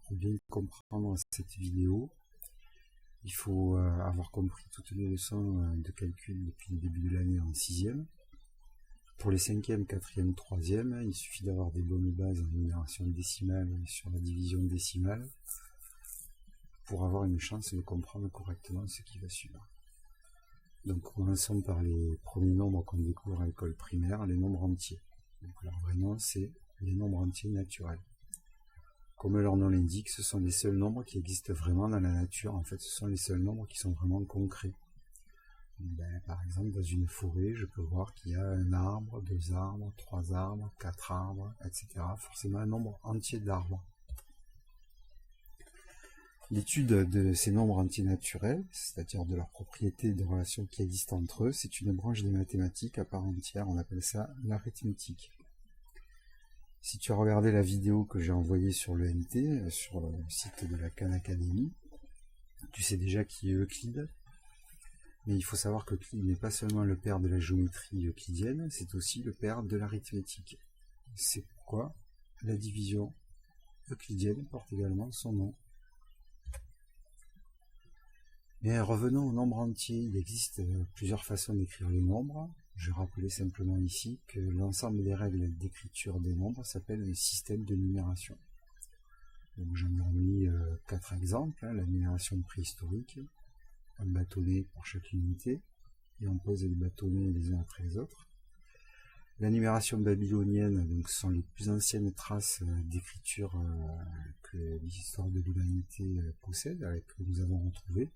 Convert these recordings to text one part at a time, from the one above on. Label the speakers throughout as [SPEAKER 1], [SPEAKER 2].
[SPEAKER 1] pour bien comprendre cette vidéo, il faut avoir compris toutes les leçons de calcul depuis le début de l'année en 6e. Pour les 5e, 4e, 3e, il suffit d'avoir des bonnes bases en numération décimale et sur la division décimale pour avoir une chance de comprendre correctement ce qui va suivre. Donc commençons par les premiers nombres qu'on découvre à l'école primaire, les nombres entiers. Donc leur vrai nom, c'est les nombres entiers naturels. Comme leur nom l'indique, ce sont les seuls nombres qui existent vraiment dans la nature. En fait, ce sont les seuls nombres qui sont vraiment concrets. Par exemple, dans une forêt, je peux voir qu'il y a un arbre, 2 arbres, 3 arbres, 4 arbres, etc. Forcément un nombre entier d'arbres. L'étude de ces nombres entiers naturels, c'est-à-dire de leurs propriétés et des relations qui existent entre eux, c'est une branche des mathématiques à part entière, on appelle ça l'arithmétique. Si tu as regardé la vidéo que j'ai envoyée sur l'ENT, sur le site de la Khan Academy, tu sais déjà qui est Euclide. Mais il faut savoir qu'Euclide n'est pas seulement le père de la géométrie euclidienne, c'est aussi le père de l'arithmétique. C'est pourquoi la division euclidienne porte également son nom. Mais revenons aux nombres entiers. Il existe plusieurs façons d'écrire les nombres. Je rappelais simplement ici que l'ensemble des règles d'écriture des nombres s'appelle un système de numération. Donc j'en ai mis 4 exemples, la numération préhistorique, un bâtonnet pour chaque unité, et on pose les bâtonnets les uns après les autres. La numération babylonienne, donc ce sont les plus anciennes traces d'écriture que l'histoire de l'humanité possède, que nous avons retrouvées.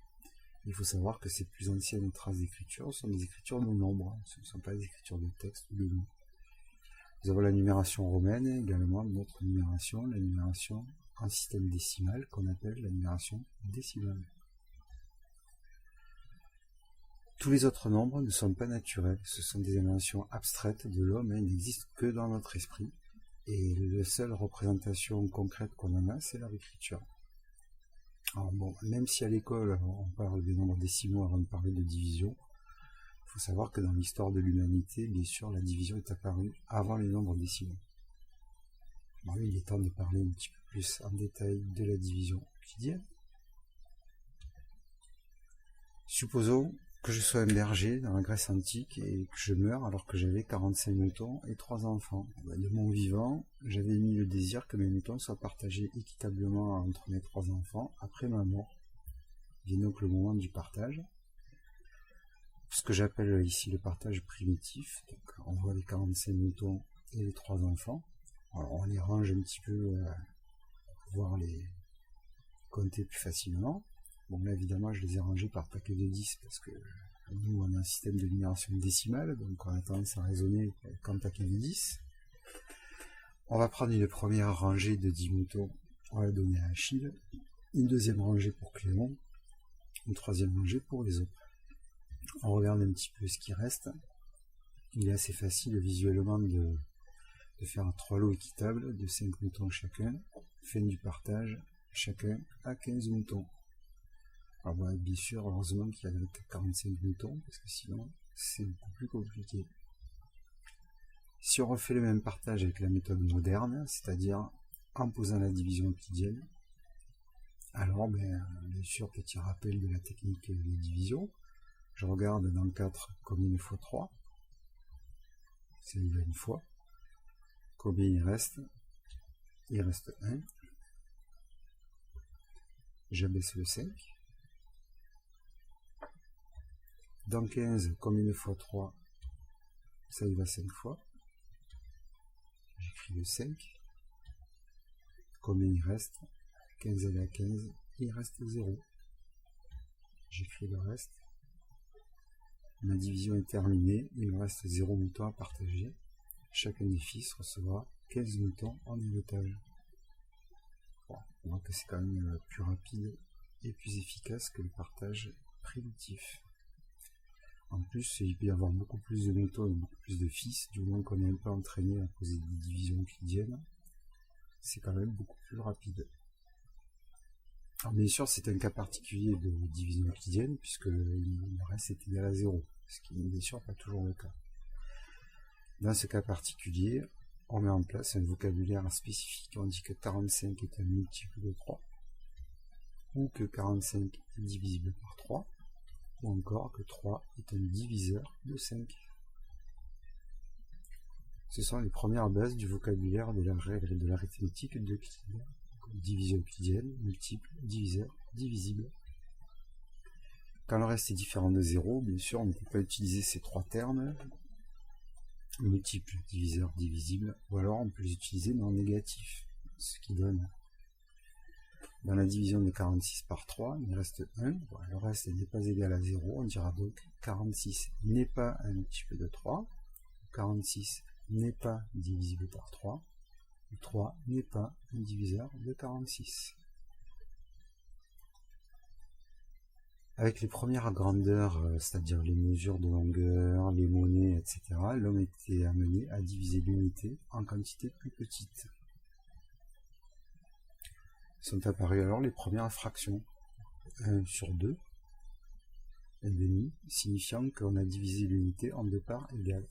[SPEAKER 1] Il faut savoir que ces plus anciennes traces d'écriture sont des écritures de nombres, ce ne sont pas des écritures de texte ou de mots. Nous avons la numération romaine, également notre numération, la numération en système décimal, qu'on appelle la numération décimale. Tous les autres nombres ne sont pas naturels, ce sont des inventions abstraites de l'homme, ils n'existent que dans notre esprit, et la seule représentation concrète qu'on en a, c'est leur écriture. Alors bon, même si à l'école on parle des nombres décimaux avant de parler de division, il faut savoir que dans l'histoire de l'humanité, bien sûr, la division est apparue avant les nombres décimaux. Bon, il est temps de parler un petit peu plus en détail de la division euclidienne. Supposons que je sois un berger dans la Grèce antique et que je meurs alors que j'avais 45 moutons et 3 enfants. De mon vivant, j'avais émis le désir que mes moutons soient partagés équitablement entre mes 3 enfants après ma mort. Vient donc le moment du partage. Ce que j'appelle ici le partage primitif. Donc, on voit les 45 moutons et les 3 enfants. Alors, on les range un petit peu pour pouvoir les compter plus facilement. Bon, là, évidemment, je les ai rangés par paquet de 10 parce que nous, on a un système de numération décimale, donc on a tendance à raisonner qu'en paquet de 10. On va prendre une première rangée de 10 moutons, on va la donner à Achille, une deuxième rangée pour Clément, une troisième rangée pour les autres. On regarde un petit peu ce qui reste. Il est assez facile visuellement de faire 3 lots équitables de 5 moutons chacun. Fin du partage, chacun a 15 moutons. Alors bon, bien sûr, heureusement qu'il y a 45 moutons, parce que sinon, c'est beaucoup plus compliqué. Si on refait le même partage avec la méthode moderne, c'est-à-dire en posant la division euclidienne, alors, bien sûr, petit rappel de la technique de division, je regarde dans le 4 combien il faut 3, c'est une fois, combien il reste 1, j'abaisse le 5, dans 15, combien de fois 3, ça y va 5 fois, j'écris le 5, combien il reste, 15 égale 15, il reste 0, j'écris le reste, ma division est terminée, il me reste 0 moutons à partager, chacun des fils recevra 15 moutons en héritage. Bon, on voit que c'est quand même plus rapide et plus efficace que le partage primitif. En plus, il peut y avoir beaucoup plus de moutons et beaucoup plus de fils, du moment qu'on est un peu entraîné à poser des divisions euclidiennes, c'est quand même beaucoup plus rapide. Alors bien sûr, c'est un cas particulier de division euclidienne, puisque le reste est égal à 0, ce qui n'est bien sûr pas toujours le cas. Dans ce cas particulier, on met en place un vocabulaire spécifique. On dit que 45 est un multiple de 3, ou que 45 est divisible par 3, ou encore que 3 est un diviseur de 5. Ce sont les premières bases du vocabulaire de l'arithmétique d'Euclide. Division euclidienne, multiple, diviseur, divisible. Quand le reste est différent de 0, bien sûr, on ne peut pas utiliser ces trois termes, multiple, diviseur, divisible, ou alors on peut les utiliser dans le négatif, ce qui donne, dans la division de 46 par 3, il reste 1, voilà, le reste n'est pas égal à 0, on dira donc 46 n'est pas un multiple de 3, 46 n'est pas divisible par 3, 3 n'est pas un diviseur de 46. Avec les premières grandeurs, c'est-à-dire les mesures de longueur, les monnaies, etc., l'homme était amené à diviser l'unité en quantité plus petite. Sont apparues alors les premières fractions. 1 sur 2, 1,5, signifiant qu'on a divisé l'unité en deux parts égales.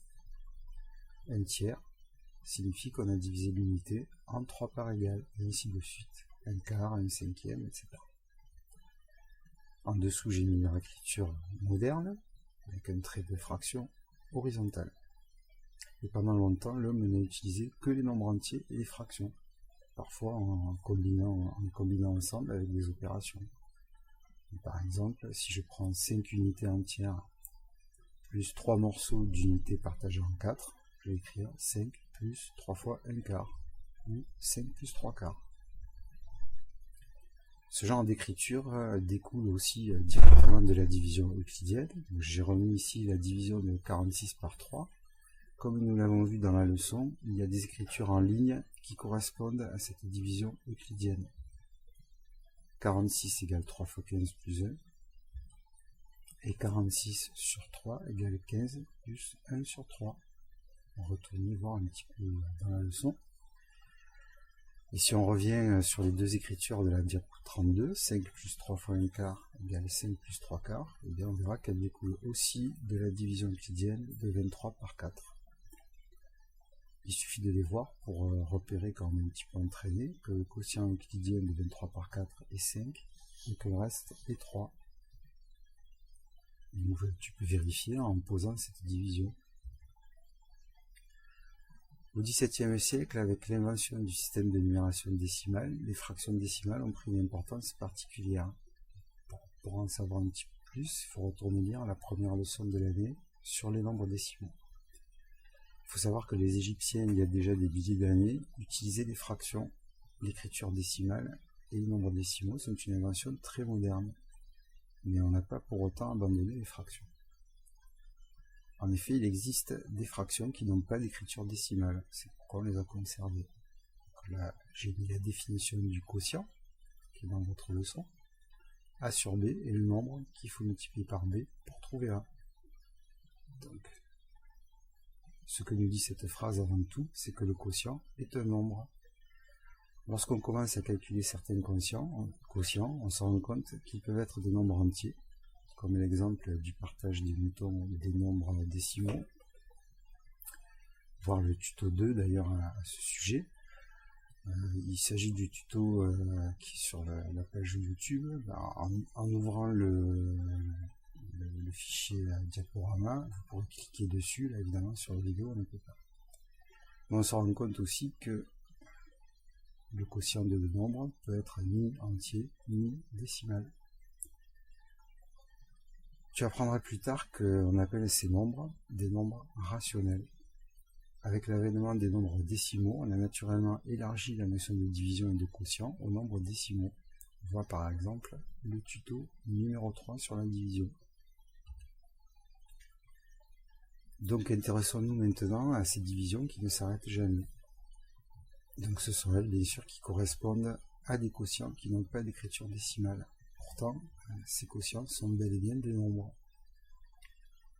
[SPEAKER 1] 1 tiers signifie qu'on a divisé l'unité en 3 parts égales, et ainsi de suite. 1 quart, 1 cinquième, etc. En dessous, j'ai mis leur écriture moderne, avec un trait de fraction horizontale. Et pendant longtemps, l'homme n'a utilisé que les nombres entiers et les fractions, parfois en combinant ensemble avec des opérations. Par exemple, si je prends 5 unités entières plus 3 morceaux d'unités partagées en 4, je vais écrire 5 plus 3 fois 1 quart, ou 5 plus 3 quarts. Ce genre d'écriture découle aussi directement de la division euclidienne. J'ai remis ici la division de 46 par 3. Comme nous l'avons vu dans la leçon, il y a des écritures en ligne qui correspondent à cette division euclidienne. 46 égale 3 fois 15 plus 1, et 46 sur 3 égale 15 plus 1 sur 3. On retourne voir un petit peu dans la leçon. Et si on revient sur les deux écritures de la diapo 32, 5 plus 3 fois 1 quart égale 5 plus 3 quarts, et bien on verra qu'elle découle aussi de la division euclidienne de 23 par 4. Il suffit de les voir pour repérer quand on est un petit peu entraîné que le quotient euclidien de 23 par 4 est 5 et que le reste est 3. Donc, tu peux vérifier en posant cette division. Au XVIIe siècle, avec l'invention du système de numération décimale, les fractions décimales ont pris une importance particulière. Pour en savoir un petit peu plus, il faut retourner lire la première leçon de l'année sur les nombres décimaux. Il faut savoir que les Égyptiens, il y a déjà des milliers d'années, utilisaient des fractions, l'écriture décimale et les nombres décimaux sont une invention très moderne. Mais on n'a pas pour autant abandonné les fractions. En effet, il existe des fractions qui n'ont pas d'écriture décimale. C'est pourquoi on les a conservées. Là, j'ai mis la définition du quotient, qui est dans votre leçon. A sur B est le nombre qu'il faut multiplier par B pour trouver A. Donc, ce que nous dit cette phrase avant tout, c'est que le quotient est un nombre. Lorsqu'on commence à calculer certains quotients, on se rend compte qu'ils peuvent être des nombres entiers, comme l'exemple du partage des moutons des nombres décimaux, voir le tuto 2 d'ailleurs à ce sujet. Il s'agit du tuto qui est sur la page YouTube. En ouvrant le fichier diaporama, vous pourrez cliquer dessus, là évidemment sur la vidéo on ne peut pas. Mais on se rend compte aussi que le quotient de deux nombres peut être ni entier ni décimal. Tu apprendras plus tard qu'on appelle ces nombres des nombres rationnels. Avec l'avènement des nombres décimaux, on a naturellement élargi la notion de division et de quotient aux nombres décimaux. On voit par exemple le tuto numéro 3 sur la division. Donc intéressons-nous maintenant à ces divisions qui ne s'arrêtent jamais. Donc ce sont elles bien sûr qui correspondent à des quotients qui n'ont pas d'écriture décimale. Pourtant, ces quotients sont bel et bien des nombres.